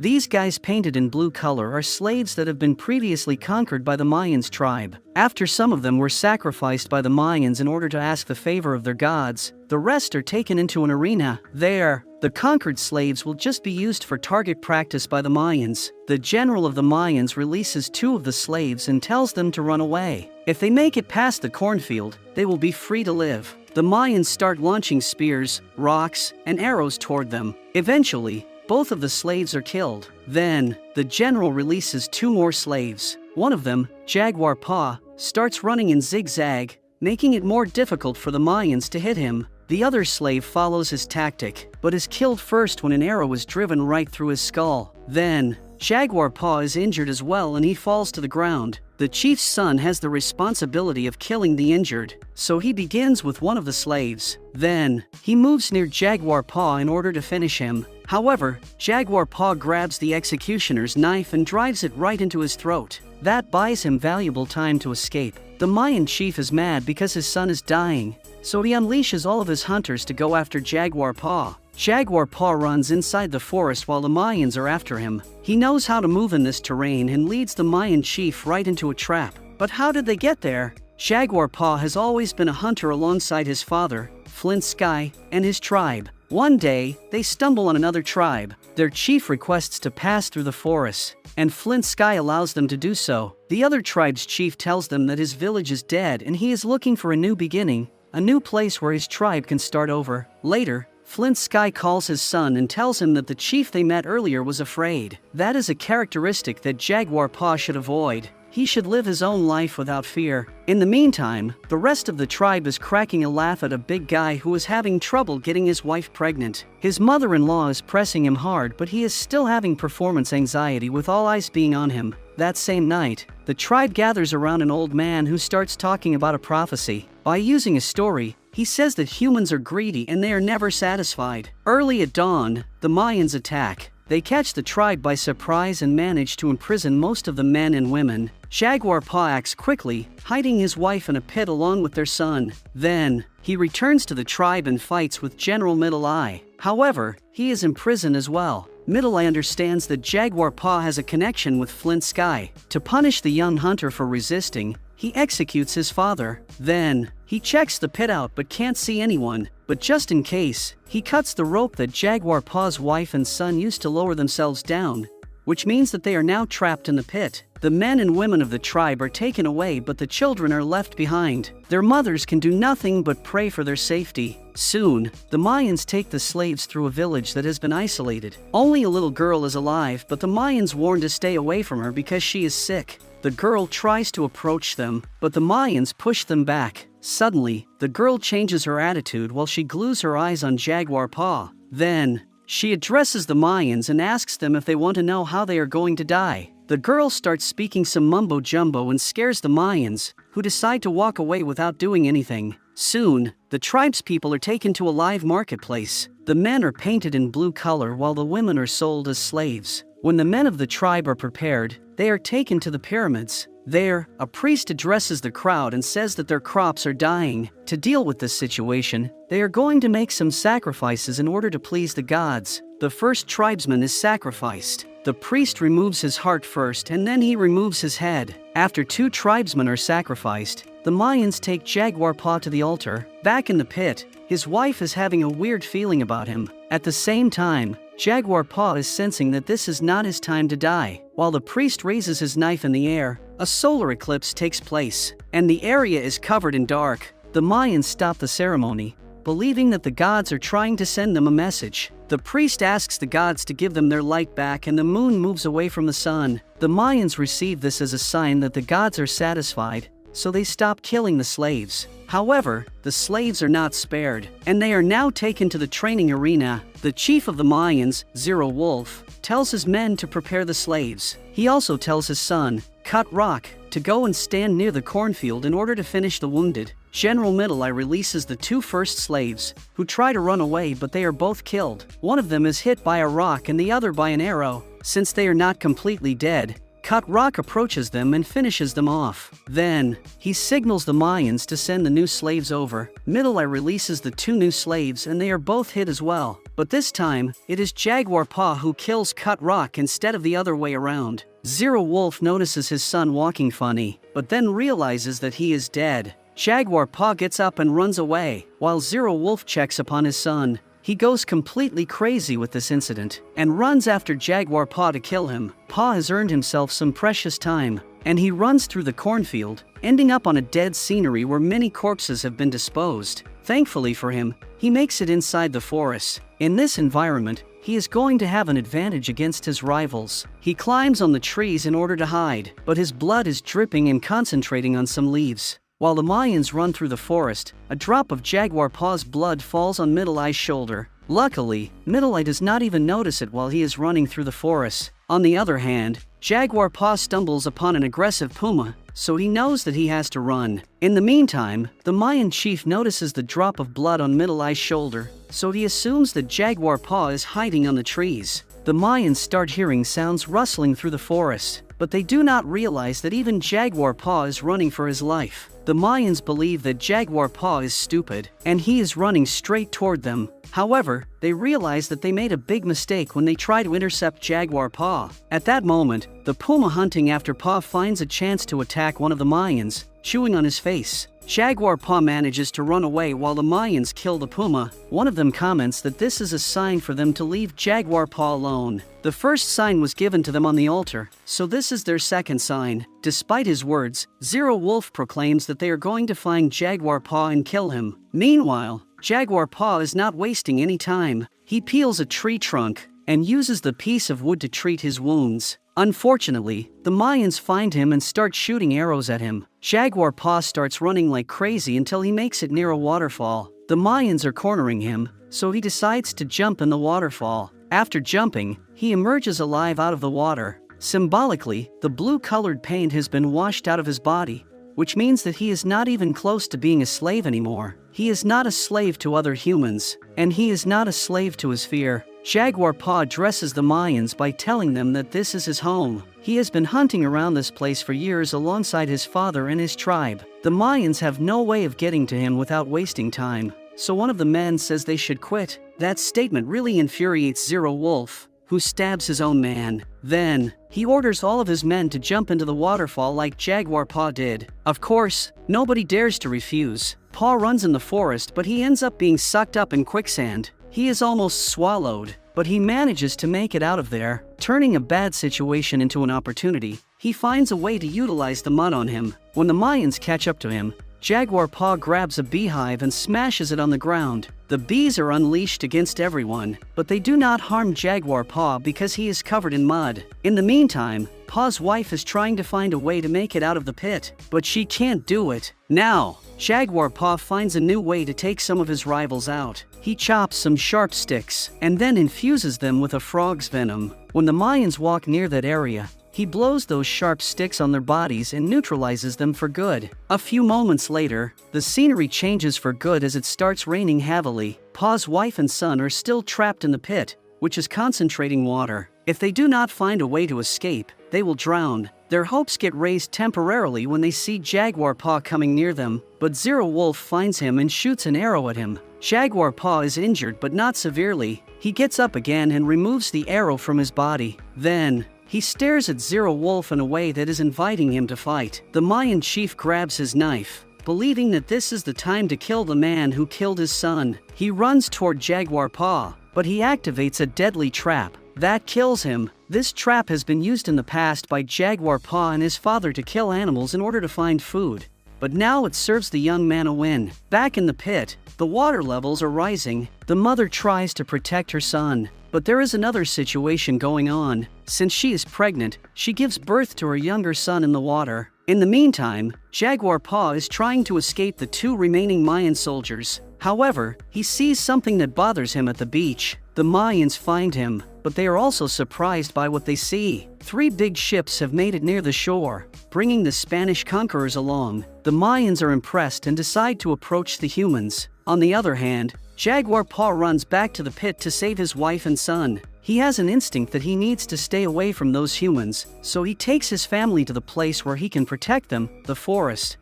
These guys painted in blue color are slaves that have been previously conquered by the Mayans tribe. After some of them were sacrificed by the Mayans in order to ask the favor of their gods, the rest are taken into an arena. There, the conquered slaves will just be used for target practice by the Mayans. The general of the Mayans releases 2 of the slaves and tells them to run away. If they make it past the cornfield, they will be free to live. The Mayans start launching spears, rocks, and arrows toward them. Eventually, both of the slaves are killed. Then, the general releases 2 more slaves. One of them, Jaguar Paw, starts running in zigzag, making it more difficult for the Mayans to hit him. The other slave follows his tactic, but is killed first when an arrow is driven right through his skull. Then, Jaguar Paw is injured as well and he falls to the ground. The chief's son has the responsibility of killing the injured, so he begins with one of the slaves. Then, he moves near Jaguar Paw in order to finish him. However, Jaguar Paw grabs the executioner's knife and drives it right into his throat. That buys him valuable time to escape. The Mayan chief is mad because his son is dying, so he unleashes all of his hunters to go after Jaguar Paw. Jaguar Paw runs inside the forest while the Mayans are after him. He knows how to move in this terrain and leads the Mayan chief right into a trap. But how did they get there? Jaguar Paw has always been a hunter alongside his father, Flint Sky, and his tribe. One day, they stumble on another tribe. Their chief requests to pass through the forest, and Flint Sky allows them to do so. The other tribe's chief tells them that his village is dead and he is looking for a new beginning, a new place where his tribe can start over. Later, Flint Sky calls his son and tells him that the chief they met earlier was afraid. That is a characteristic that Jaguar Paw should avoid. He should live his own life without fear. In the meantime, the rest of the tribe is cracking a laugh at a big guy who is having trouble getting his wife pregnant. His mother-in-law is pressing him hard, but he is still having performance anxiety with all eyes being on him. That same night, the tribe gathers around an old man who starts talking about a prophecy. By using a story, he says that humans are greedy and they are never satisfied. Early at dawn, the Mayans attack. They catch the tribe by surprise and manage to imprison most of the men and women. Jaguar Paw acts quickly, hiding his wife in a pit along with their son. Then, he returns to the tribe and fights with General Middle Eye. However, he is imprisoned as well. Middle Eye understands that Jaguar Paw has a connection with Flint Sky. To punish the young hunter for resisting, he executes his father. Then, he checks the pit out but can't see anyone. But just in case, he cuts the rope that Jaguar Paw's wife and son used to lower themselves down, which means that they are now trapped in the pit. The men and women of the tribe are taken away, but the children are left behind. Their mothers can do nothing but pray for their safety. Soon, the Mayans take the slaves through a village that has been isolated. Only a little girl is alive, but the Mayans warn to stay away from her because she is sick. The girl tries to approach them, but the Mayans push them back. Suddenly, the girl changes her attitude while she glues her eyes on Jaguar Paw. Then, she addresses the Mayans and asks them if they want to know how they are going to die. The girl starts speaking some mumbo-jumbo and scares the Mayans, who decide to walk away without doing anything. Soon, the tribespeople are taken to a live marketplace. The men are painted in blue color while the women are sold as slaves. When the men of the tribe are prepared, they are taken to the pyramids. There, a priest addresses the crowd and says that their crops are dying. To deal with this situation, they are going to make some sacrifices in order to please the gods. The first tribesman is sacrificed. The priest removes his heart first and then he removes his head. After 2 tribesmen are sacrificed, the Mayans take Jaguar Paw to the altar. Back in the pit, his wife is having a weird feeling about him. At the same time, Jaguar Paw is sensing that this is not his time to die. While the priest raises his knife in the air, a solar eclipse takes place, and the area is covered in dark. The Mayans stop the ceremony, believing that the gods are trying to send them a message. The priest asks the gods to give them their light back and the moon moves away from the sun. The Mayans receive this as a sign that the gods are satisfied, so they stop killing the slaves. However, the slaves are not spared, and they are now taken to the training arena. The chief of the Mayans, Zero Wolf, tells his men to prepare the slaves. He also tells his son, Cut Rock, to go and stand near the cornfield in order to finish the wounded. General Middle Eye releases the 2 first slaves, who try to run away but they are both killed. One of them is hit by a rock and the other by an arrow. Since they are not completely dead, Cut Rock approaches them and finishes them off. Then, he signals the Mayans to send the new slaves over. Middle Eye releases the 2 new slaves and they are both hit as well. but this time, it is Jaguar Paw who kills Cut Rock instead of the other way around. Zero Wolf notices his son walking funny, but then realizes that he is dead. Jaguar Paw gets up and runs away, while Zero Wolf checks upon his son. He goes completely crazy with this incident, and runs after Jaguar Paw to kill him. Paw has earned himself some precious time, and he runs through the cornfield, ending up on a dead scenery where many corpses have been disposed. Thankfully for him, he makes it inside the forest. In this environment, he is going to have an advantage against his rivals. He climbs on the trees in order to hide, but his blood is dripping and concentrating on some leaves. While the Mayans run through the forest, a drop of Jaguar Paw's blood falls on Middle Eye's shoulder. Luckily, Middle Eye does not even notice it while he is running through the forest. On the other hand, Jaguar Paw stumbles upon an aggressive puma, so he knows that he has to run. In the meantime, the Mayan chief notices the drop of blood on Middle Eye's shoulder, so he assumes that Jaguar Paw is hiding on the trees. The Mayans start hearing sounds rustling through the forest, but they do not realize that even Jaguar Paw is running for his life. The Mayans believe that Jaguar Paw is stupid, and he is running straight toward them. However, they realize that they made a big mistake when they try to intercept Jaguar Paw. At that moment, the puma hunting after Paw finds a chance to attack one of the Mayans, chewing on his face. Jaguar Paw manages to run away while the Mayans kill the puma. One of them comments that this is a sign for them to leave Jaguar Paw alone. The first sign was given to them on the altar, so this is their second sign. Despite his words, Zero Wolf proclaims that they are going to find Jaguar Paw and kill him. Meanwhile, Jaguar Paw is not wasting any time. He peels a tree trunk and uses the piece of wood to treat his wounds. Unfortunately, the Mayans find him and start shooting arrows at him. Jaguar Paw starts running like crazy until he makes it near a waterfall. The Mayans are cornering him, so he decides to jump in the waterfall. After jumping, he emerges alive out of the water. Symbolically, the blue-colored paint has been washed out of his body, which means that he is not even close to being a slave anymore. He is not a slave to other humans, and he is not a slave to his fear. Jaguar Paw addresses the Mayans by telling them that this is his home. He has been hunting around this place for years alongside his father and his tribe. The Mayans have no way of getting to him without wasting time, so one of the men says they should quit. That statement really infuriates Zero Wolf, who stabs his own man. Then, he orders all of his men to jump into the waterfall like Jaguar Paw did. Of course, nobody dares to refuse. Paw runs in the forest, but he ends up being sucked up in quicksand. He is almost swallowed, but he manages to make it out of there. Turning a bad situation into an opportunity, he finds a way to utilize the mud on him. When the Mayans catch up to him, Jaguar Paw grabs a beehive and smashes it on the ground. The bees are unleashed against everyone, but they do not harm Jaguar Paw because he is covered in mud. In the meantime, Paw's wife is trying to find a way to make it out of the pit, but she can't do it. Now, Jaguar Paw finds a new way to take some of his rivals out. He chops some sharp sticks and then infuses them with a frog's venom. When the Mayans walk near that area, he blows those sharp sticks on their bodies and neutralizes them for good. A few moments later, the scenery changes for good as it starts raining heavily. Paw's wife and son are still trapped in the pit, which is concentrating water. If they do not find a way to escape, they will drown. Their hopes get raised temporarily when they see Jaguar Paw coming near them, but Zero Wolf finds him and shoots an arrow at him. Jaguar Paw is injured but not severely. He gets up again and removes the arrow from his body. Then, he stares at Zero Wolf in a way that is inviting him to fight. The Mayan chief grabs his knife, believing that this is the time to kill the man who killed his son. He runs toward Jaguar Paw, but he activates a deadly trap that kills him. This trap has been used in the past by Jaguar Paw and his father to kill animals in order to find food, but now it serves the young man a win. Back in the pit, the water levels are rising. The mother tries to protect her son, but there is another situation going on. Since she is pregnant, she gives birth to her younger son in the water. In the meantime, Jaguar Paw is trying to escape the two remaining Mayan soldiers. However, he sees something that bothers him at the beach. The Mayans find him, but they are also surprised by what they see. 3 big ships have made it near the shore, bringing the Spanish conquerors along. The Mayans are impressed and decide to approach the humans. On the other hand, Jaguar Paw runs back to the pit to save his wife and son. He has an instinct that he needs to stay away from those humans, so he takes his family to the place where he can protect them, the forest.